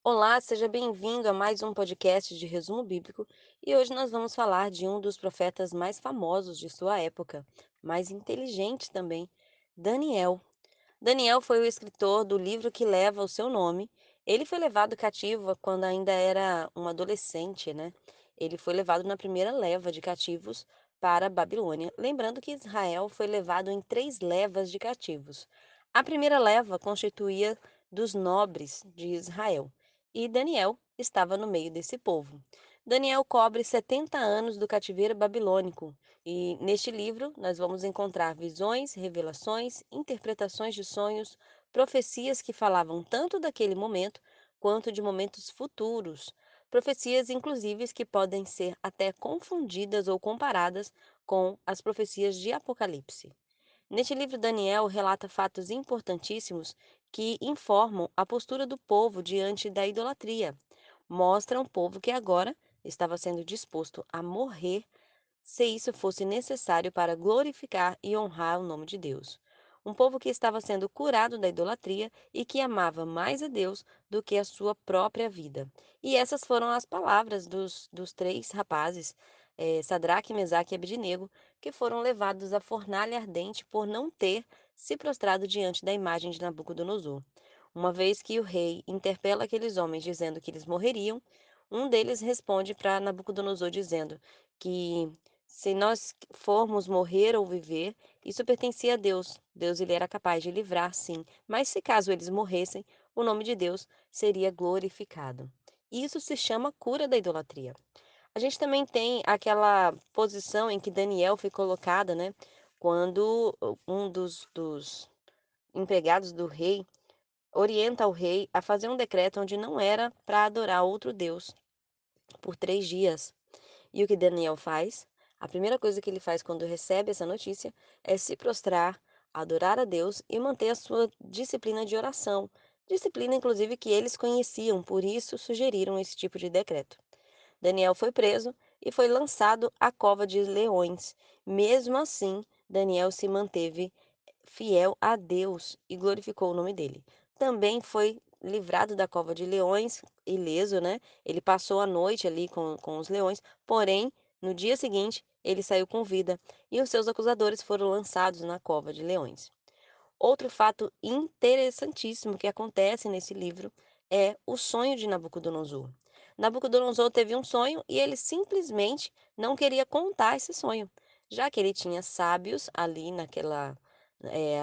Olá, seja bem-vindo a mais um podcast de resumo bíblico e hoje nós vamos falar de um dos profetas mais famosos de sua época, mais inteligente também, Daniel. Daniel foi o escritor do livro que leva o seu nome. Ele foi levado cativo quando ainda era um adolescente, né? Ele foi levado na primeira leva de cativos para a Babilônia. Lembrando que Israel foi levado em três levas de cativos. A primeira leva constituía dos nobres de Israel e Daniel estava no meio desse povo. Daniel cobre 70 anos do cativeiro babilônico e neste livro nós vamos encontrar visões, revelações, interpretações de sonhos, profecias que falavam tanto daquele momento quanto de momentos futuros. Profecias, inclusive, que podem ser até confundidas ou comparadas com as profecias de Apocalipse. Neste livro, Daniel relata fatos importantíssimos que informam a postura do povo diante da idolatria. Mostra um povo que agora estava sendo disposto a morrer se isso fosse necessário para glorificar e honrar o nome de Deus. Um povo que estava sendo curado da idolatria e que amava mais a Deus do que a sua própria vida. E essas foram as palavras dos três rapazes, Sadraque, Mesaque e Abednego, que foram levados à fornalha ardente por não ter se prostrado diante da imagem de Nabucodonosor. Uma vez que o rei interpela aqueles homens dizendo que eles morreriam, um deles responde para Nabucodonosor dizendo que se nós formos morrer ou viver, isso pertencia a Deus. Deus ele era capaz de livrar, sim, mas se caso eles morressem, o nome de Deus seria glorificado. Isso se chama cura da idolatria. A gente também tem aquela posição em que Daniel foi colocada, né? Quando um dos empregados do rei orienta o rei a fazer um decreto onde não era para adorar outro Deus por 3 dias. E o que Daniel faz? A primeira coisa que ele faz quando recebe essa notícia é se prostrar, adorar a Deus e manter a sua disciplina de oração. Disciplina, inclusive, que eles conheciam, por isso sugeriram esse tipo de decreto. Daniel foi preso e foi lançado à cova de leões. Mesmo assim, Daniel se manteve fiel a Deus e glorificou o nome dele. Também foi livrado da cova de leões, ileso, né? Ele passou a noite ali com os leões, porém, no dia seguinte, ele saiu com vida e os seus acusadores foram lançados na cova de leões. Outro fato interessantíssimo que acontece nesse livro é o sonho de Nabucodonosor. Nabucodonosor teve um sonho e ele simplesmente não queria contar esse sonho, já que ele tinha sábios ali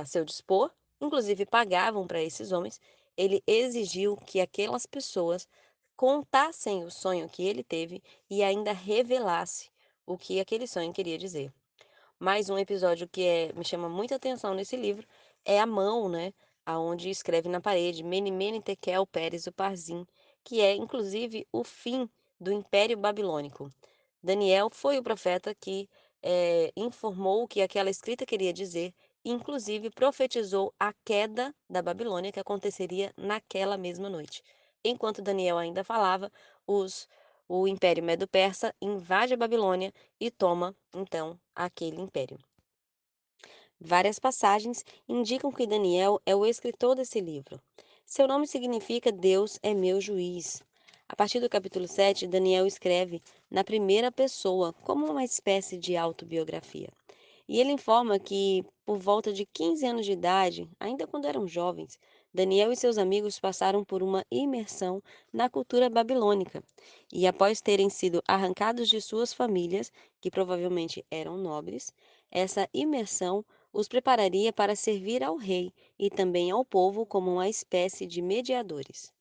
a seu dispor, inclusive pagavam para esses homens. Ele exigiu que aquelas pessoas contassem o sonho que ele teve e ainda revelasse o que aquele sonho queria dizer. Mais um episódio que me chama muita atenção nesse livro é a mão, né, aonde escreve na parede Mene Mene Tekel Pérez Uparsim, que é inclusive o fim do Império Babilônico. Daniel foi o profeta que informou o que aquela escrita queria dizer, e inclusive profetizou a queda da Babilônia que aconteceria naquela mesma noite. Enquanto Daniel ainda falava, os, o Império Medo-Persa invade a Babilônia e toma, então, aquele império. Várias passagens indicam que Daniel é o escritor desse livro. Seu nome significa Deus é meu juiz. A partir do capítulo 7, Daniel escreve na primeira pessoa, como uma espécie de autobiografia. E ele informa que, por volta de 15 anos de idade, ainda quando eram jovens, Daniel e seus amigos passaram por uma imersão na cultura babilônica. E após terem sido arrancados de suas famílias, que provavelmente eram nobres, essa imersão os prepararia para servir ao rei e também ao povo como uma espécie de mediadores.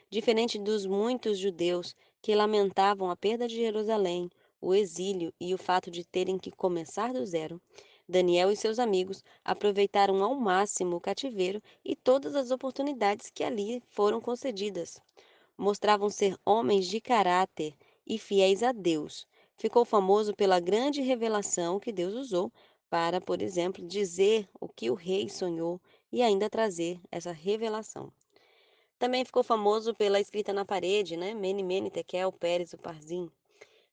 Diferente dos muitos judeus que lamentavam a perda de Jerusalém, o exílio e o fato de terem que começar do zero, Daniel e seus amigos aproveitaram ao máximo o cativeiro e todas as oportunidades que ali foram concedidas. Mostravam ser homens de caráter e fiéis a Deus. Ficou famoso pela grande revelação que Deus usou para, por exemplo, dizer o que o rei sonhou e ainda trazer essa revelação. Também ficou famoso pela escrita na parede, né? Mene, Mene, Tekel, Pérez, Uparsim,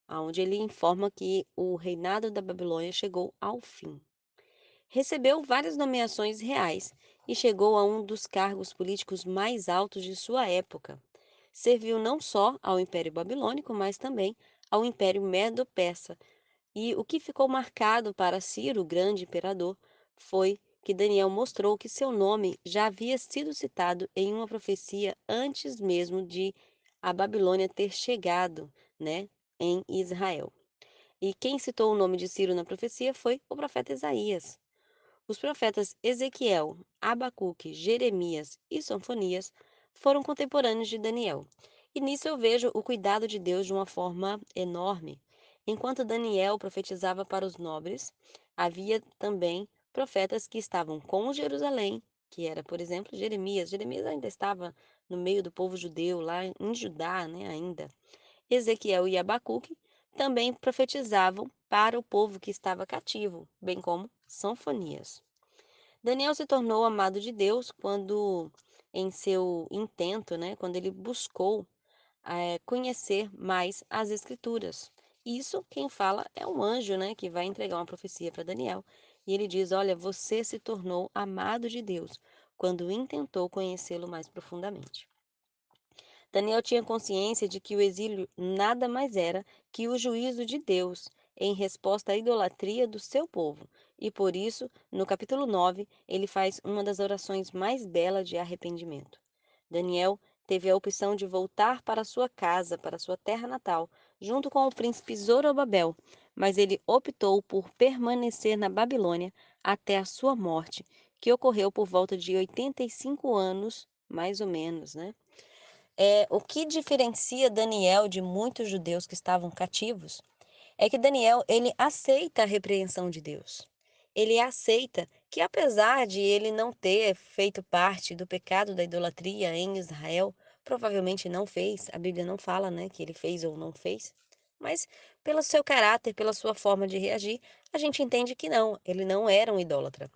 onde ele informa que o reinado da Babilônia chegou ao fim. Recebeu várias nomeações reais e chegou a um dos cargos políticos mais altos de sua época. serviu não só ao Império Babilônico, mas também ao Império Medo-Persa. E o que ficou marcado para Ciro, o grande imperador, foi que Daniel mostrou que seu nome já havia sido citado em uma profecia antes mesmo de a Babilônia ter chegado, né, em Israel. E quem citou o nome de Ciro na profecia foi o profeta Isaías. Os profetas Ezequiel, Abacuque, Jeremias e Sofonias foram contemporâneos de Daniel. E nisso eu vejo o cuidado de Deus de uma forma enorme. Enquanto Daniel profetizava para os nobres, havia também profetas que estavam com Jerusalém, que era, por exemplo, Jeremias. Jeremias ainda estava no meio do povo judeu, lá em Judá, né, ainda. Ezequiel e Abacuque também profetizavam para o povo que estava cativo, bem como Sofonias. Daniel se tornou amado de Deus quando, em seu intento, né, quando ele buscou conhecer mais as Escrituras. Isso quem fala é um anjo, né, que vai entregar uma profecia para Daniel. E ele diz: Olha, você se tornou amado de Deus quando intentou conhecê-lo mais profundamente. Daniel tinha consciência de que o exílio nada mais era que o juízo de Deus em resposta à idolatria do seu povo. E por isso, no capítulo 9, ele faz uma das orações mais belas de arrependimento. Daniel teve a opção de voltar para sua casa, para sua terra natal, junto com o príncipe Zorobabel, mas ele optou por permanecer na Babilônia até a sua morte, que ocorreu por volta de 85 anos, mais ou menos, né? O que diferencia Daniel de muitos judeus que estavam cativos é que Daniel, ele aceita a repreensão de Deus. Ele aceita que apesar de ele não ter feito parte do pecado da idolatria em Israel, provavelmente não fez, a Bíblia não fala, né, que ele fez ou não fez, mas pelo seu caráter, pela sua forma de reagir, a gente entende que não, ele não era um idólatra.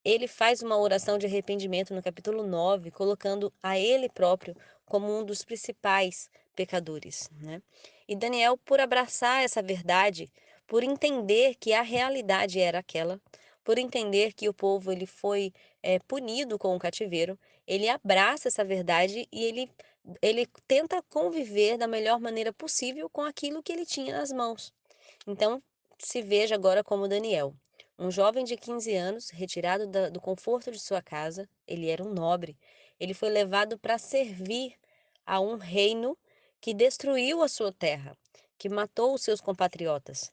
Ele faz uma oração de arrependimento no capítulo 9, colocando a ele próprio como um dos principais pecadores, né? E Daniel, por abraçar essa verdade, por entender que a realidade era aquela, por entender que o povo ele foi punido com o cativeiro, ele abraça essa verdade e ele tenta conviver da melhor maneira possível com aquilo que ele tinha nas mãos. Então, se veja agora como Daniel, um jovem de 15 anos, retirado do conforto de sua casa, ele era um nobre. Ele foi levado para servir a um reino que destruiu a sua terra, que matou os seus compatriotas.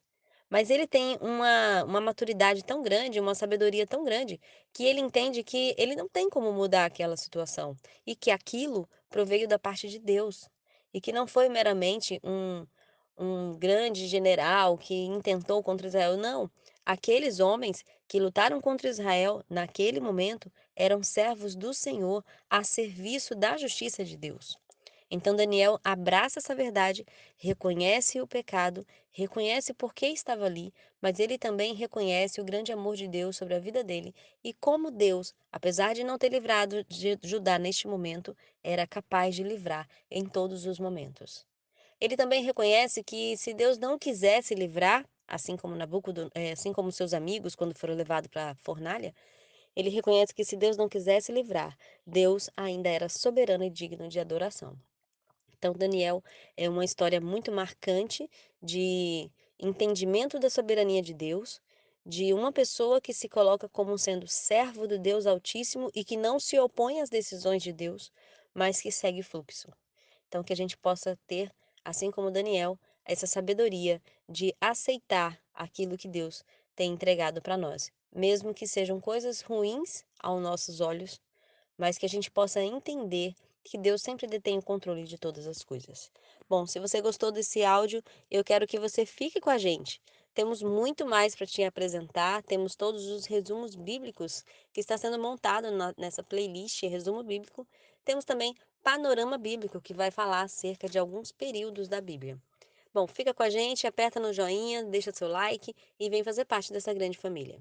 Mas ele tem uma maturidade tão grande, uma sabedoria tão grande, que ele entende que ele não tem como mudar aquela situação e que aquilo proveio da parte de Deus e que não foi meramente um grande general que intentou contra Israel. Não, aqueles homens que lutaram contra Israel naquele momento eram servos do Senhor a serviço da justiça de Deus. Então Daniel abraça essa verdade, reconhece o pecado, reconhece por que estava ali, mas ele também reconhece o grande amor de Deus sobre a vida dele e como Deus, apesar de não ter livrado de Judá neste momento, era capaz de livrar em todos os momentos. Ele também reconhece que se Deus não quisesse livrar, assim como seus amigos quando foram levados para a fornalha, ele reconhece que se Deus não quisesse livrar, Deus ainda era soberano e digno de adoração. Então, Daniel é uma história muito marcante de entendimento da soberania de Deus, de uma pessoa que se coloca como sendo servo do Deus Altíssimo e que não se opõe às decisões de Deus, mas que segue fluxo. Então, que a gente possa ter, assim como Daniel, essa sabedoria de aceitar aquilo que Deus tem entregado para nós, mesmo que sejam coisas ruins aos nossos olhos, mas que a gente possa entender que Deus sempre detém o controle de todas as coisas. Bom, se você gostou desse áudio, eu quero que você fique com a gente. Temos muito mais para te apresentar, temos todos os resumos bíblicos que está sendo montado nessa playlist Resumo Bíblico. Temos também Panorama Bíblico, que vai falar acerca de alguns períodos da Bíblia. Bom, fica com a gente, aperta no joinha, deixa seu like e vem fazer parte dessa grande família.